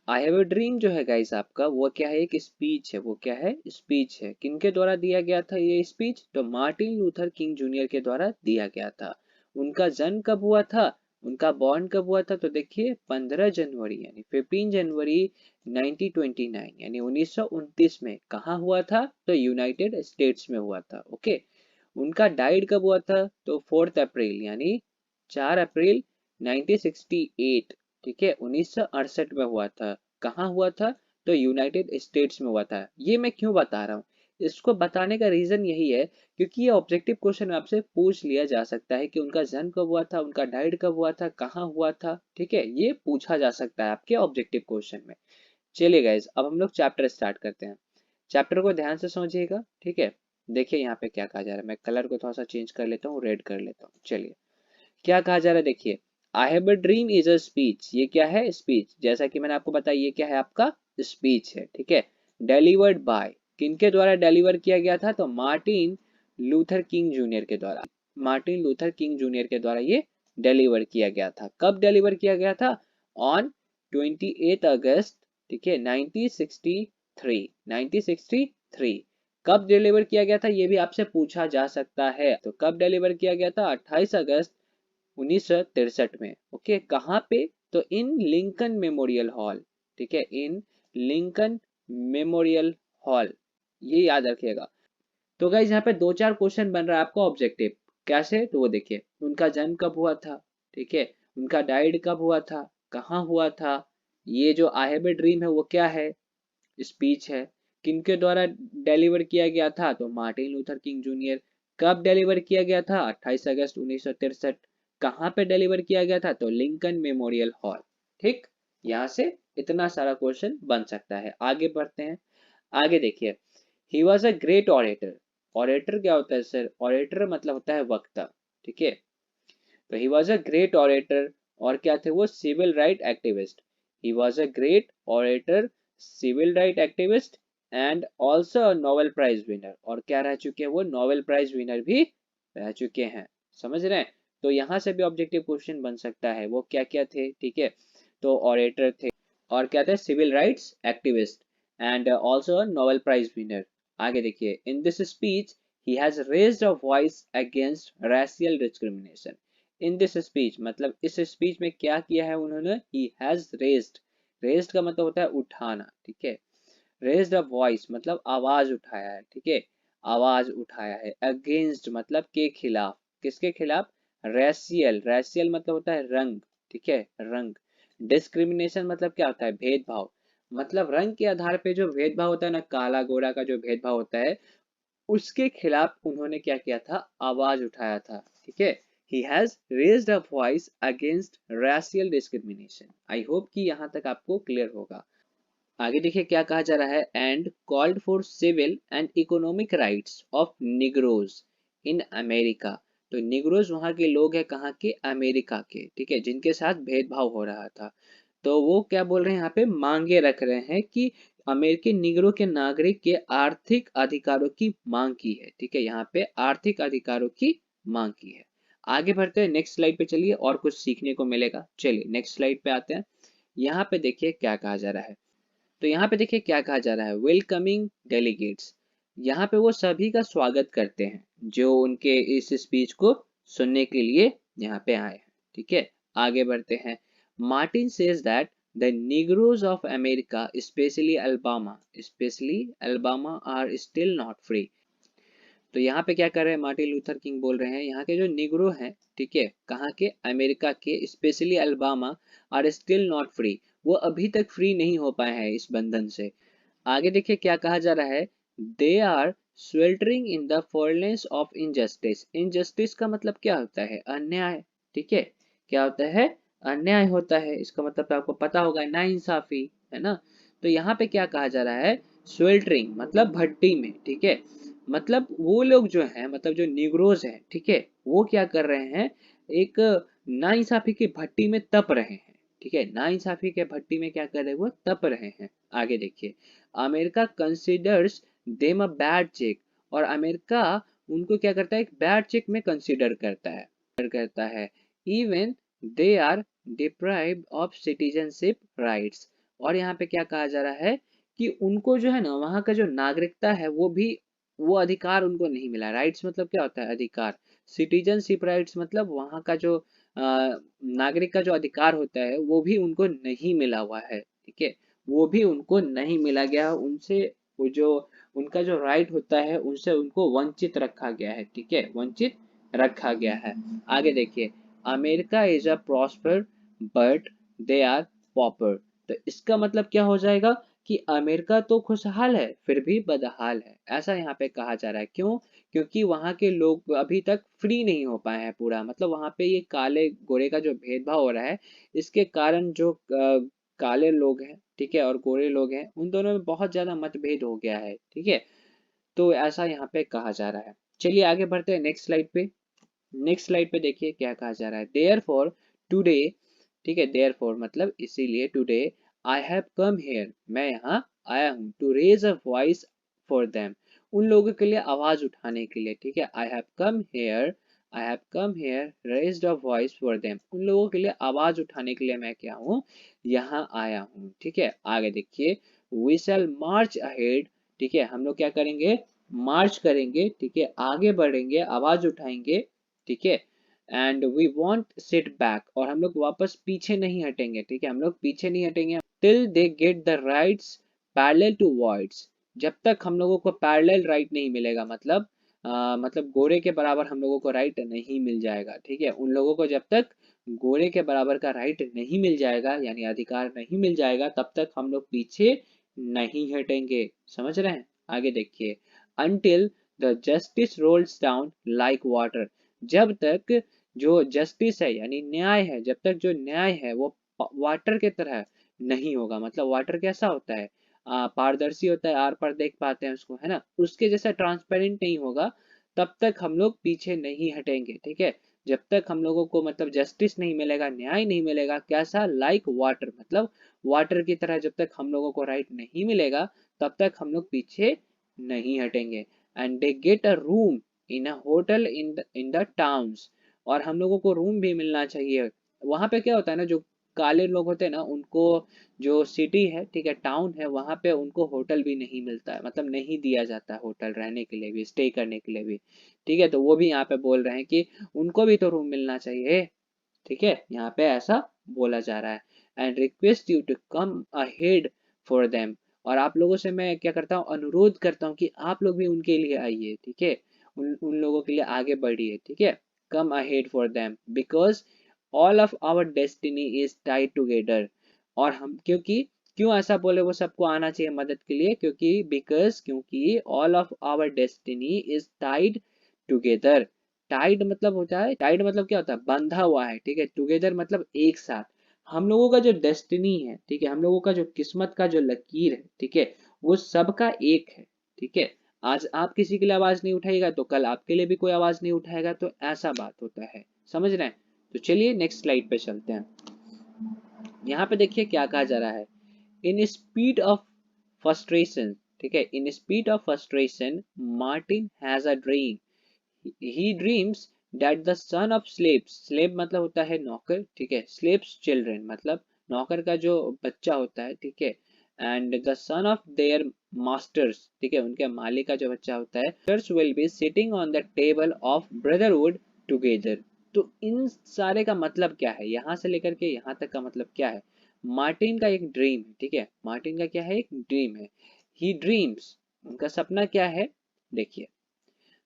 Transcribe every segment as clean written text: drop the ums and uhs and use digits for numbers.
I have a dream जो है guys आपका वो क्या है, एक स्पीच है। वो क्या है, स्पीच है। किनके द्वारा दिया गया था ये स्पीच? तो मार्टिन लूथर किंग जूनियर के द्वारा दिया गया था। उनका जन्म कब हुआ था, उनका बॉर्न कब हुआ था? तो देखिए 15 जनवरी यानी 15 जनवरी 1929 यानी 1929 में कहाँ हुआ था? तो यूनाइटेड स्टेट्स में हुआ था। ओके। उनका डाइड कब हुआ था? तो 4 अप्रैल यानी 4 अप्रैल 1968, ठीक है, 1968 में हुआ था। कहाँ हुआ था? तो यूनाइटेड स्टेट्स में हुआ था। ये मैं क्यों बता रहा हूँ, इसको बताने का रीजन यही है क्योंकि ये ऑब्जेक्टिव क्वेश्चन आपसे पूछ लिया जा सकता है कि उनका जन्म कब हुआ था, उनका डाइड कब हुआ था, कहाँ हुआ था। ठीक है, ये पूछा जा सकता है आपके ऑब्जेक्टिव क्वेश्चन में। चलिए गाइज, अब हम लोग चैप्टर स्टार्ट करते हैं। चैप्टर को ध्यान से समझिएगा। ठीक है, देखिए यहाँ पे क्या कहा जा रहा है। मैं कलर को थोड़ा सा चेंज कर लेता हूँ, रेड कर लेता हूँ। चलिए क्या कहा जा रहा है, देखिए I have a dream is a speech. ये क्या है, स्पीच। जैसा कि मैंने आपको बताया ये क्या है, आपका स्पीच है। ठीक है, डिलीवर्ड बाय, किनके द्वारा डिलीवर किया गया था? तो मार्टिन लूथर किंग जूनियर के द्वारा। मार्टिन लूथर किंग जूनियर के द्वारा ये डिलीवर किया गया था। कब डिलीवर किया गया था? ऑन 28 अगस्त, ठीक है, 1963। 1963 कब डिलीवर किया गया था ये भी आपसे पूछा जा सकता है। तो कब डिलीवर किया गया था? 28 अगस्त 1963 में। ओके, कहाँ पे? तो इन लिंकन मेमोरियल हॉल। ठीक है, इन लिंकन मेमोरियल हॉल, ये याद रखिएगा। तो गाइज यहाँ पे दो चार क्वेश्चन बन रहा है आपका ऑब्जेक्टिव। कैसे? तो वो देखिए, उनका जन्म कब हुआ था, ठीक है, उनका डाइड कब हुआ था, कहाँ हुआ था, ये जो आई हैव ए ड्रीम है वो क्या है, स्पीच है, किनके द्वारा डिलीवर किया गया था? तो मार्टिन लूथर किंग जूनियर। कब डिलीवर किया गया था? 28 अगस्त 1963। कहाँ पे डिलीवर किया गया था? तो लिंकन मेमोरियल हॉल। ठीक, यहाँ से इतना सारा क्वेश्चन बन सकता है। आगे बढ़ते हैं। आगे देखिए, ही was a great orator. Orator क्या होता है सर? ऑरेटर मतलब होता है वक्ता। ठीक है, तो he was a great orator. और क्या थे वो? Civil right activist. He was a great orator, civil right activist and also a Nobel prize winner. और क्या रह चुके हैं वो? नोबेल प्राइज विनर भी रह चुके हैं। समझ रहे हैं? तो यहाँ से भी ऑब्जेक्टिव क्वेश्चन बन सकता है। वो क्या क्या थे? ठीक है, तो ऑरेटर थे, और क्या थे? Civil rights activist and also a Nobel prize winner. आगे देखिए, in this speech he has raised a voice against racial discrimination। In this speech मतलब इस स्पीच में क्या किया है उन्होंने? He has raised. रेज्ड का मतलब होता है उठाना। ठीक है, रेज्ड अ वॉइस मतलब आवाज उठाया है। ठीक है, आवाज उठाया है। अगेंस्ट मतलब के खिलाफ। किसके खिलाफ? रेशियल। रेशियल मतलब होता है रंग। ठीक है, रंग। डिस्क्रिमिनेशन मतलब क्या होता है? भेदभाव। मतलब रंग के आधार पे जो भेदभाव होता है ना, काला गोरा का जो भेदभाव होता है, उसके खिलाफ उन्होंने क्या किया था? आवाज उठाया था। ठीक है, he has raised a voice against racial discrimination। I hope कि यहाँ तक आपको क्लियर होगा। आगे देखिए क्या कहा जा रहा है, and called for civil and economic rights of Negroes in America. तो निग्रोज वहां के लोग हैं, कहाँ के? अमेरिका के। ठीक है, जिनके साथ भेदभाव हो रहा था। तो वो क्या बोल रहे हैं यहाँ पे? मांगे रख रहे हैं कि अमेरिकी निगरों के नागरिक के आर्थिक अधिकारों की मांग की है। ठीक है, यहाँ पे आर्थिक अधिकारों की मांग की है। आगे बढ़ते हैं, नेक्स्ट स्लाइड पे चलिए, और कुछ सीखने को मिलेगा। चलिए नेक्स्ट स्लाइड पे आते हैं। यहाँ पे देखिए क्या कहा जा रहा है। तो यहाँ पे देखिए क्या कहा जा रहा है, वेलकमिंग डेलीगेट्स। यहाँ पे वो सभी का स्वागत करते हैं जो उनके इस स्पीच को सुनने के लिए यहाँ पे आए हैं। ठीक है, आगे बढ़ते हैं। Martin says that the Negroes of America specially Alabama are still not free. तो यहाँ पे क्या कर रहे हैं, मार्टिन लूथर किंग बोल रहे हैं यहाँ के जो निग्रो हैं, ठीक है, कहाँ के? अमेरिका के, specially Alabama, are still not free. वो अभी तक फ्री नहीं हो पाए हैं इस बंधन से। आगे देखिए क्या कहा जा रहा है, they are sweltering in the furnace of injustice. Injustice का मतलब क्या होता है? अन्याय। ठीक है, क्या होता है? अन्याय होता है। इसका मतलब तो आपको पता होगा, नाइंसाफी, है ना। तो यहाँ पे क्या कहा जा रहा है, स्वेल्टरिंग मतलब भट्टी में। ठीक है, मतलब वो लोग जो हैं, मतलब जो निग्रोज हैं, ठीक है, वो क्या कर रहे हैं, एक नाइंसाफी की भट्टी में तप रहे हैं। ठीक है, नाइंसाफी के भट्टी में क्या कर रहे हैं, वो तप रहे हैं। आगे देखिए, America considers them a bad cheque. और अमेरिका उनको क्या करता है? एक बैड चेक में कंसिडर करता है। Even they are deprived of citizenship rights. और यहाँ पे क्या कहा जा रहा है कि उनको जो है ना वहाँ का जो नागरिकता है वो अधिकार उनको नहीं मिला। राइट्स मतलब क्या होता है? अधिकार। सिटीजनशिप राइट्स मतलब वहाँ का जो नागरिक का जो अधिकार होता है वो भी उनको नहीं मिला हुआ है। ठीक है, वो भी उनको नहीं मिला गया उनसे। वो जो उनका जो राइट होता है उनसे उनको वंचित रखा गया है। ठीक है, वंचित रखा गया है। आगे देखिए, America is a prosper but they are pauper. तो इसका मतलब क्या हो जाएगा कि अमेरिका तो खुशहाल है फिर भी बदहाल है, ऐसा यहाँ पे कहा जा रहा है। क्यों? क्योंकि वहाँ के लोग अभी तक फ्री नहीं हो पाए हैं पूरा, मतलब वहाँ पे ये काले गोरे का जो भेदभाव हो रहा है इसके कारण जो काले लोग हैं, ठीक है, और गोरे लोग हैं, उन दोनों में बहुत ज्यादा मतभेद हो गया है। ठीक है, तो ऐसा यहाँ पे कहा जा रहा है। चलिए आगे बढ़ते हैं नेक्स्ट स्लाइड पे। नेक्स्ट स्लाइड पे देखिए क्या कहा जा रहा है। देयर फॉर टूडे, ठीक है, देयर फॉर मतलब इसीलिए, today I have come here, मैं यहाँ आया हूँ, to raise a voice for them, उन लोगों के लिए आवाज उठाने के लिए। ठीक है, आई have come hair, I have come hair raised a voice for them, उन लोगों के लिए आवाज उठाने के लिए मैं क्या हूँ, यहाँ आया हूँ। ठीक है, आगे देखिए, वी शैल मार्च अहेड, ठीक है, हम लोग क्या करेंगे, मार्च करेंगे। ठीक है, आगे बढ़ेंगे, आवाज उठाएंगे। ठीक है, and we won't sit back, और हम लोग वापस पीछे नहीं हटेंगे। ठीक है, हम लोग पीछे नहीं हटेंगे till they get the rights parallel two bytes, जब तक हम लोगों को पैरेलल राइट नहीं मिलेगा, मतलब मतलब गोरे के बराबर हम लोगों को राइट नहीं मिल जाएगा। ठीक है, उन लोगों को जब तक गोरे के बराबर का राइट नहीं मिल जाएगा, यानी अधिकार नहीं मिल जाएगा, तब तक हम लोग पीछे नहीं हटेंगे। समझ रहे हैं? आगे देखिए, until the justice rolls down like water, जब तक जो जस्टिस है यानी न्याय है, जब तक जो न्याय है वो वाटर के तरह नहीं होगा, मतलब वाटर कैसा होता है, पारदर्शी होता है, आर पार देख पाते हैं उसको, है ना, उसके जैसा ट्रांसपेरेंट नहीं होगा, तब तक हम लोग पीछे नहीं हटेंगे। ठीक है, जब तक हम लोगों को मतलब जस्टिस नहीं मिलेगा, न्याय नहीं मिलेगा, कैसा, लाइक वाटर, मतलब वाटर की तरह जब तक हम लोगों को राइट नहीं मिलेगा, तब तक हम लोग पीछे नहीं हटेंगे। And they get a room in a hotel in the towns, और हम लोगों को रूम भी मिलना चाहिए। वहां पे क्या होता है ना, जो काले लोग होते हैं ना, उनको जो सिटी है, ठीक है, टाउन है, वहां पे उनको होटल भी नहीं मिलता है, मतलब नहीं दिया जाता है होटल रहने के लिए भी, स्टे करने के लिए भी। ठीक है, तो वो भी यहाँ पे बोल रहे हैं कि उनको भी तो रूम मिलना चाहिए। ठीक है, यहाँ पे ऐसा बोला जा रहा है। And request you to come ahead for them, और आप लोगों से मैं क्या करता हूँ, अनुरोध करता हूँ कि आप लोग भी उनके लिए आइए। ठीक है, उन लोगों के लिए आगे बढ़िए। ठीक है, come ahead for them because all of our destiny is tied together, और हम क्योंकि, क्यों ऐसा बोले, वो सबको आना चाहिए मदद के लिए, क्योंकि बिकॉज, क्योंकि all of our destiny is tied together. Tied मतलब होता है, टाइड मतलब क्या होता है, बंधा हुआ है। ठीक है, टुगेदर मतलब एक साथ। हम लोगों का जो डेस्टिनी है, ठीक है, हम लोगों का जो किस्मत का जो लकीर है, ठीक है, वो सबका एक है। ठीक है, आज आप किसी के लिए आवाज नहीं उठाएगा तो कल आपके लिए भी कोई आवाज नहीं उठाएगा, तो ऐसा बात होता है। समझ रहे हैं? तो चलिए नेक्स्ट स्लाइड पे चलते हैं। यहाँ पे देखिए क्या कहा जा रहा है, इन स्पीड ऑफ फ्रस्ट्रेशन, ठीक है, in speed of frustration Martin has a dream, he dreams that the son of slaves, slave मतलब होता है नौकर, ठीक है, slaves children मतलब नौकर का जो बच्चा होता है, ठीक है, and the son of their masters, ठीक है, उनके मालिक का जो बच्चा होता है, masters will be sitting on the table of brotherhood together। तो इन सारे का मतलब क्या है, यहाँ से लेकर के यहाँ तक का मतलब क्या है, मार्टिन का एक ड्रीम है। ठीक है, मार्टिन का क्या है, एक ड्रीम है। ही ड्रीम्स, उनका सपना क्या है, देखिए,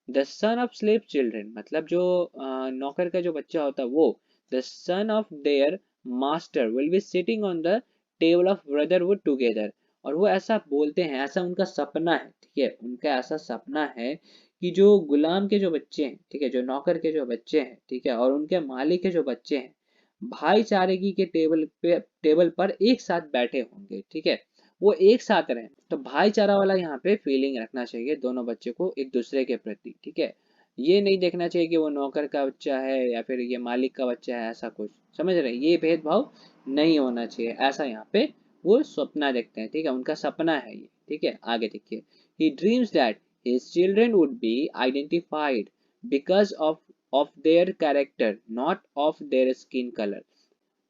the son of slave children मतलब जो नौकर का जो बच्चा होता है वो, the son of their master will be sitting on the table of brotherhood together, और वो ऐसा बोलते हैं, ऐसा उनका सपना है। ठीक है, उनका ऐसा सपना है कि जो गुलाम के जो बच्चे हैं, ठीक है, जो नौकर के जो बच्चे हैं, ठीक है, और उनके मालिक के जो बच्चे हैं, भाईचारे की के टेबल पर एक साथ बैठे होंगे। ठीक है, वो एक साथ रहें, तो भाईचारा वाला यहाँ पे फीलिंग रखना चाहिए दोनों बच्चे को एक दूसरे के प्रति। ठीक है, ये नहीं देखना चाहिए कि वो नौकर का बच्चा है या फिर ये मालिक का बच्चा है, ऐसा कुछ, समझ रहे हैं, ये भेदभाव नहीं होना चाहिए, ऐसा यहाँ पे वो सपना देखते हैं। ठीक है, उनका सपना है ये। ठीक है, आगे देखिए, he dreams that his children would be identified because of their character, not of their skin color।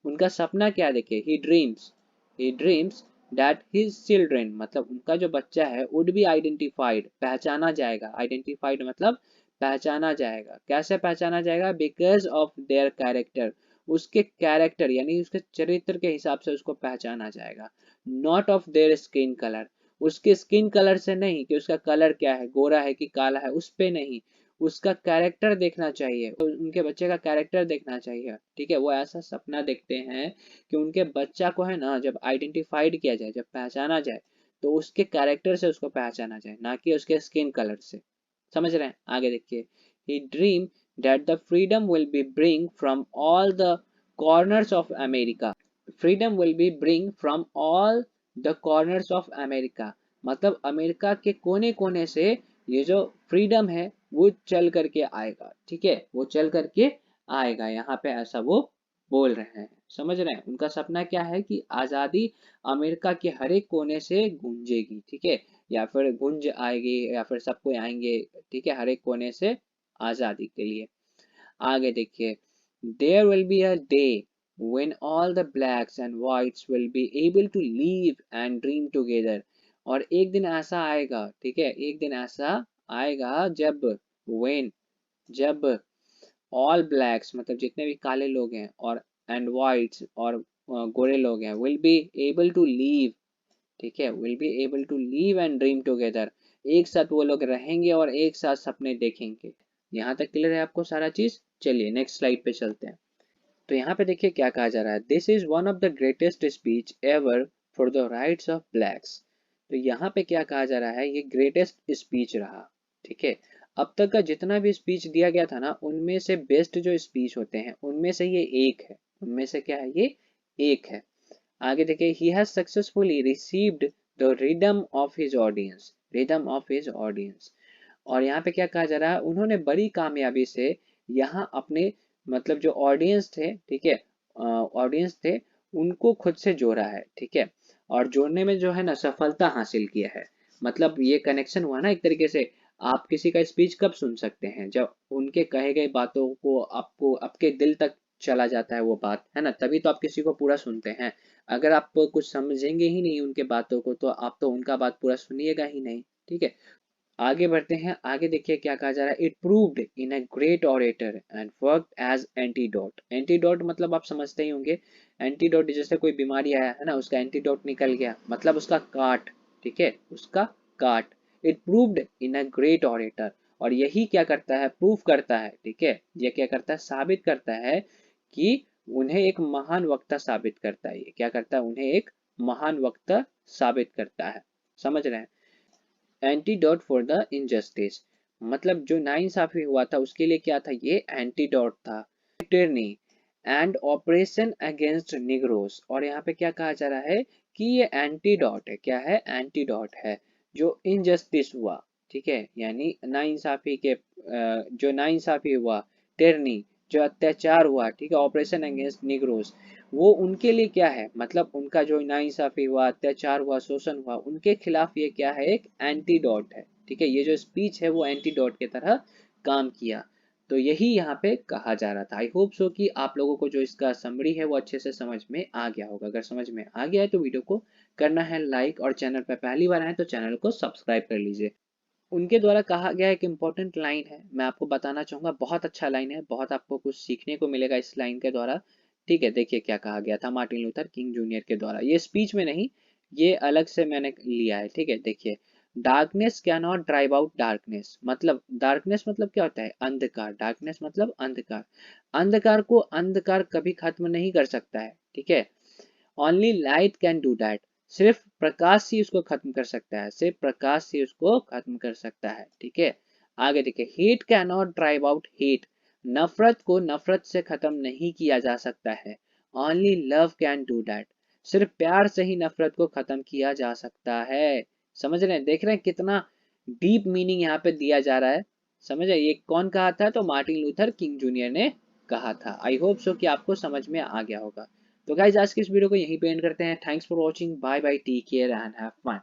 उनका सपना क्या, देखिए, he dreams that his children, मतलब उनका जो बच्चा है, would be identified, पहचाना जाएगा, identified मतलब पहचाना जाएगा, कैसे पहचाना जाएगा, because of their character, उसके कैरेक्टर यानी उसके चरित्र के हिसाब से उसको पहचाना जाएगा, not of their skin color, उसके स्किन कलर से नहीं कि उसका कलर क्या है, गोरा है कि काला है, उस पे नहीं, उसका कैरेक्टर देखना चाहिए, उनके बच्चे का कैरेक्टर देखना चाहिए, ठीक है। वो ऐसा सपना देखते हैं कि उनके बच्चा को है ना जब आइडेंटिफाइड किया जाए, जब पहचाना जाए, तो उसके कैरेक्टर से उसको पहचाना जाए, ना कि उसके स्किन कलर से। समझ रहे हैं? आगे देखिए, he dream that the freedom will be bring from all the corners of America, freedom will be bring from all the corners of America, मतलब अमेरिका के कोने कोने से ये जो फ्रीडम है वो चल करके आएगा, ठीक है, वो चल करके आएगा, यहाँ पे ऐसा वो बोल रहे हैं। समझ रहे हैं? उनका सपना क्या है कि आजादी अमेरिका के हर एक कोने से गूंजेगी, ठीक है, या फिर गूंज आएगी, या फिर सबको आएंगे, ठीक है, हर एक कोने से आजादी के लिए। आगे देखिए, there will be a day when all the blacks and whites will be able to live and dream together, और एक दिन ऐसा आएगा, ठीक है, एक दिन ऐसा आएगा जब when, जब ऑल ब्लैक्स मतलब जितने भी काले लोग हैं और एंड वाइट्स और गोरे लोग हैं will be able to live, ठीक है, will be able to live and dream together, एक साथ वो लोग रहेंगे और एक साथ सपने देखेंगे। यहाँ तक क्लियर है आपको सारा चीज? चलिए नेक्स्ट स्लाइड पे चलते हैं। तो यहाँ पे देखिए क्या कहा जा रहा है, this is one of the greatest speech ever for the rights of blacks. तो यहाँ पे क्या कहा जा रहा है, ये ग्रेटेस्ट स्पीच रहा, ठीक है, अब तक का जितना भी स्पीच दिया गया था ना, उनमें से बेस्ट जो स्पीच होते हैं उनमें से ये एक है, उनमें से क्या है, ये एक है। आगे देखिए, he has successfully received the rhythm of his audience, rhythm of his audience, और यहाँ पे क्या कहा जा रहा है, उन्होंने बड़ी कामयाबी से यहाँ अपने मतलब जो ऑडियंस थे, ठीक है, ऑडियंस थे, उनको खुद से जोड़ा है, ठीक है, और जोड़ने में जो है ना सफलता हासिल किया है। मतलब ये कनेक्शन हुआ ना एक तरीके से, आप किसी का स्पीच कब सुन सकते हैं, जब उनके कहे गए बातों को आपको आपके दिल तक चला जाता है वो बात, है ना, तभी तो आप किसी को पूरा सुनते हैं। अगर आप कुछ समझेंगे ही नहीं उनके बातों को, तो आप तो उनका बात पूरा सुनिएगा ही नहीं, ठीक है। आगे बढ़ते हैं, आगे देखिए क्या कहा जा रहा है, it proved in a great orator and worked as antidote, antidote मतलब आप समझते ही होंगे, एंटीडोट जैसे कोई बीमारी आया है ना, उसका एंटीडोट निकल गया, मतलब उसका काट, ठीक है, उसका काट। It proved in a great orator, और यही क्या करता है, प्रूफ करता है, ठीक है, ये क्या करता है, साबित करता है कि उन्हें एक महान वक्ता साबित करता है, ये क्या करता है, उन्हें एक महान वक्ता साबित करता है। समझ रहे हैं? एंटीडोट फॉर द इनजस्टिस, मतलब जो नाइंसाफी हुआ था उसके लिए क्या था, ये एंटीडोट था। Tyranny and operation against Negroes, और यहाँ पे क्या कहा जा रहा है कि ये एंटीडोट है, क्या है, एंटीडोट है, जो इनजस्टिस हुआ, ठीक है, यानी नाइंसाफी के जो नाइंसाफी हुआ, टिरनी जो अत्याचार हुआ, ठीक है, ऑपरेशन अगेंस्ट निग्रोस, वो उनके लिए क्या है, मतलब उनका जो नाइंसाफी हुआ, अत्याचार हुआ, शोषण हुआ, उनके खिलाफ ये क्या है, एक एंटीडोट है, ठीक है, ये जो स्पीच है वो एंटीडोट की तरह काम किया। तो यही यहाँ पे कहा जा रहा था। आई होप सो कि आप लोगों को जो इसका समरी है वो अच्छे से समझ में आ गया होगा। अगर समझ में आ गया है तो वीडियो को करना है लाइक, और चैनल पर पहली बार आए तो चैनल को सब्सक्राइब कर लीजिए। उनके द्वारा कहा गया एक इम्पोर्टेंट लाइन है, मैं आपको बताना चाहूंगा, बहुत अच्छा लाइन है, बहुत आपको कुछ सीखने को मिलेगा इस लाइन के द्वारा, ठीक है। देखिए क्या कहा गया था मार्टिन लूथर किंग जूनियर के द्वारा, ये स्पीच में नहीं, ये अलग से मैंने लिया है, ठीक है। देखिए, darkness can not drive out darkness, मतलब डार्कनेस मतलब क्या होता है, अंधकार, डार्कनेस मतलब अंधकार, अंधकार को अंधकार कभी खत्म नहीं कर सकता है, ठीक है, only light can do that, सिर्फ प्रकाश ही उसको खत्म कर सकता है, सिर्फ प्रकाश ही उसको खत्म कर सकता है, ठीक है। आगे देखिए, hate can not drive out hate, नफरत को नफरत से खत्म नहीं किया जा सकता है, only love can do that, सिर्फ प्यार से ही नफरत को खत्म किया जा सकता है। समझ रहे हैं, देख रहे हैं कितना डीप मीनिंग यहाँ पे दिया जा रहा है। समझ रहे, ये कौन कहा था, तो मार्टिन लूथर किंग जूनियर ने कहा था। आई होप सो कि आपको समझ में आ गया होगा। तो गाइज आज की इस वीडियो को यहीं पे एंड करते हैं। Thanks for watching, bye bye, take care and have fun.